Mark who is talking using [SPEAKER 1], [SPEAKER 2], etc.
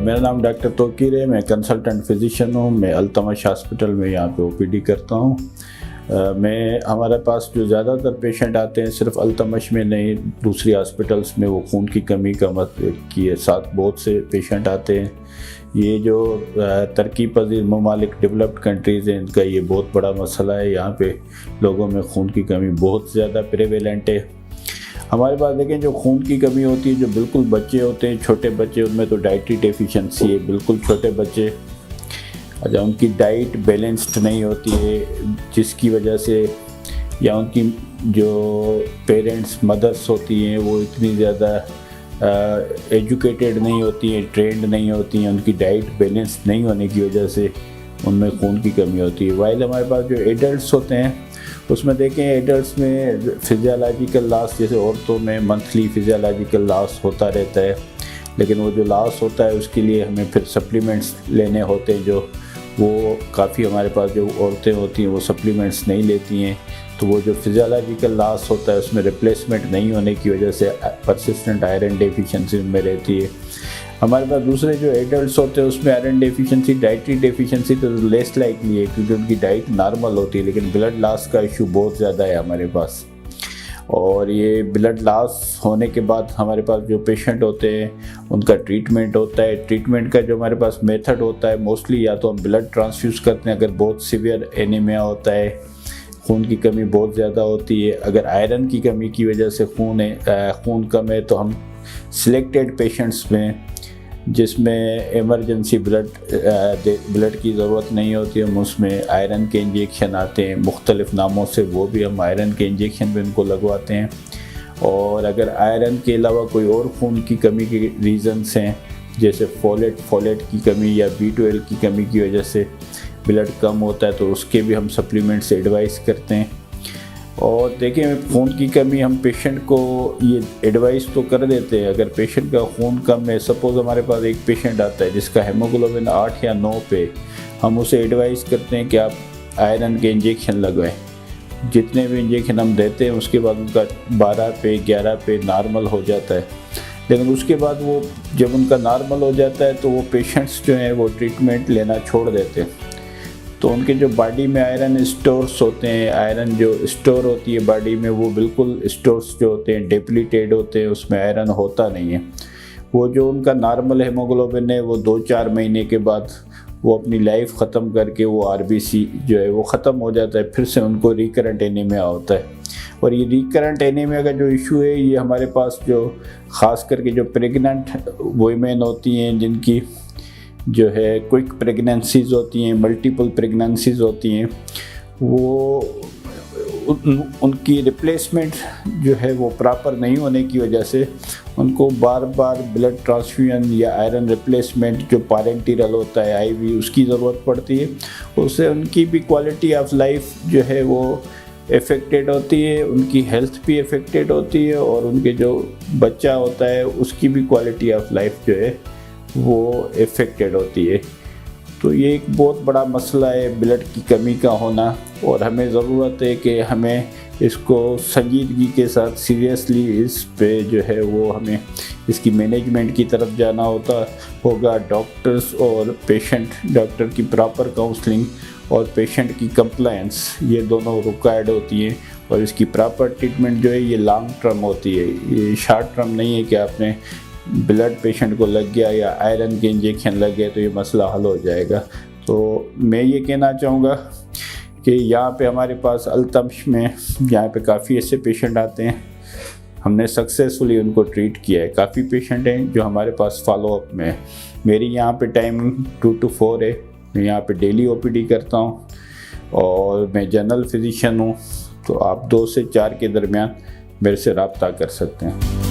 [SPEAKER 1] मेरा नाम डॉक्टर तोकीर है। मैं कंसल्टेंट फिजिशियन हूँ। मैं अल्तमश हॉस्पिटल में यहाँ पे ओपीडी करता हूँ। हमारे पास जो ज़्यादातर पेशेंट आते हैं सिर्फ अल्तमश में नहीं, दूसरी हॉस्पिटल्स में वो खून की कमी का के साथ बहुत से पेशेंट आते हैं। ये जो तरक्की पजीर ममालिक डेवलप्ड कंट्रीज़ हैं, इनका ये बहुत बड़ा मसला है। यहाँ पे लोगों में खून की कमी बहुत ज़्यादा प्रेवेलेंट है। हमारे पास देखें, जो खून की कमी होती है, जो बिल्कुल बच्चे होते हैं, छोटे बच्चे, उनमें तो डाइटरी डेफिशिएंसी है। बिल्कुल छोटे बच्चे, अच्छा, उनकी डाइट बैलेंस्ड नहीं होती है, जिसकी वजह से या उनकी जो पेरेंट्स मदर्स होती हैं वो इतनी ज़्यादा एजुकेटेड नहीं होती हैं, ट्रेंड नहीं होती हैं, उनकी डाइट बैलेंस नहीं होने की वजह से उनमें खून की कमी होती है। वाइल हमारे पास जो एडल्ट्स होते हैं उसमें देखें, एडल्ट्स में फिजियोलॉजिकल लॉस, जैसे औरतों में मंथली फिजियोलॉजिकल लॉस होता रहता है, लेकिन वो जो लॉस होता है उसके लिए हमें फिर सप्लीमेंट्स लेने होते हैं, जो वो काफ़ी हमारे पास जो औरतें होती हैं वो सप्लीमेंट्स नहीं लेती हैं, तो वो जो फिजियोलॉजिकल लॉस होता है उसमें रिप्लेसमेंट नहीं होने की वजह से परसिस्टेंट आयरन डेफिशिएंसी में रहती है। हमारे पास दूसरे जो एडल्ट्स होते हैं उसमें आयरन डेफिशिएंसी, डाइटरी डेफिशिएंसी तो लेस लाइकली है क्योंकि उनकी डाइट नॉर्मल होती है, लेकिन ब्लड लॉस का इशू बहुत ज़्यादा है हमारे पास। और ये ब्लड लॉस होने के बाद हमारे पास जो पेशेंट होते हैं उनका ट्रीटमेंट होता है। ट्रीटमेंट का जो हमारे पास मेथड होता है, मोस्टली या तो हम ब्लड ट्रांसफ्यूज़ करते हैं अगर बहुत सीवियर एनीमिया होता है, खून की कमी बहुत ज़्यादा होती है। अगर आयरन की कमी की वजह से खून कम है तो हम सिलेक्टेड पेशेंट्स में, जिसमें इमरजेंसी ब्लड की ज़रूरत नहीं होती है, हम उसमें आयरन के इंजेक्शन आते हैं मुख्तलिफ़ नामों से, वो भी हम आयरन के इंजेक्शन भी उनको लगवाते हैं। और अगर आयरन के अलावा कोई और खून की कमी के रीज़न्स हैं, जैसे फोलेट की कमी या B12 की कमी की वजह से ब्लड कम होता है, तो उसके भी हम सप्लीमेंट्स एडवाइस करते हैं। और देखें, खून की कमी हम पेशेंट को ये एडवाइस तो कर देते हैं। अगर पेशेंट का खून कम है, सपोज़ हमारे पास एक पेशेंट आता है जिसका हेमोग्लोबिन 8 या 9 पे, हम उसे एडवाइस करते हैं कि आप आयरन के इंजेक्शन लगवाएं। जितने भी इंजेक्शन हम देते हैं उसके बाद उनका 12 पे 11 पे नॉर्मल हो जाता है, लेकिन उसके बाद वो जब उनका नॉर्मल हो जाता है तो वो पेशेंट्स जो हैं वो ट्रीटमेंट लेना छोड़ देते हैं। तो उनके जो बॉडी में आयरन स्टोर्स होते हैं, आयरन जो स्टोर होती है बॉडी में, वो बिल्कुल स्टोर्स जो होते हैं डिप्लीटेड होते हैं, उसमें आयरन होता नहीं है। वो जो उनका नॉर्मल हेमोग्लोबिन है वो 2-4 महीने के बाद वो अपनी लाइफ ख़त्म करके वो RBC जो है वो ख़त्म हो जाता है, फिर से उनको रिकरेंट एनीमिया होता है। और ये रिकरेंट एनीमिया का जो इशू है, ये हमारे पास जो ख़ास करके जो प्रेग्नेंट वुमेन होती हैं, जिनकी जो है क्विक प्रेगनेंसीज़ होती हैं, मल्टीपल प्रेगनेंसीज़ होती हैं, वो उनकी रिप्लेसमेंट जो है वो प्रॉपर नहीं होने की वजह से उनको बार बार ब्लड ट्रांसफ्यूजन या आयरन रिप्लेसमेंट जो पैरेंटरल होता है IV, उसकी ज़रूरत पड़ती है। उससे उनकी भी क्वालिटी ऑफ लाइफ जो है वो इफ़ेक्टेड होती है, उनकी हेल्थ भी इफ़ेक्टेड होती है, और उनके जो बच्चा होता है उसकी भी क्वालिटी ऑफ लाइफ जो है वो इफ़ेक्टेड होती है। तो ये एक बहुत बड़ा मसला है ब्लड की कमी का होना, और हमें ज़रूरत है कि हमें इसको संजीदगी के साथ सीरियसली इस पे जो है वो हमें इसकी मैनेजमेंट की तरफ जाना होगा। डॉक्टर्स और पेशेंट, डॉक्टर की प्रॉपर काउंसलिंग और पेशेंट की कंप्लायंस, ये दोनों रिक्वायर्ड होती हैं। और इसकी प्रॉपर ट्रीटमेंट जो है ये लॉन्ग टर्म होती है, ये शॉर्ट टर्म नहीं है कि आपने ब्लड पेशेंट को लग गया या आयरन के इंजेक्शन लग गए तो ये मसला हल हो जाएगा। तो मैं ये कहना चाहूँगा कि यहाँ पे हमारे पास अल्तमश में यहाँ पे काफ़ी ऐसे पेशेंट आते हैं, हमने सक्सेसफुली उनको ट्रीट किया है। काफ़ी पेशेंट हैं जो हमारे पास फॉलोअप में है। मेरी यहाँ पे टाइमिंग 2 to 4 है। मैं यहाँ पे डेली OPD करता हूँ और मैं जनरल फिजिशियन हूँ, तो आप 2 से 4 के दरमियान मेरे से रब्ता कर सकते हैं।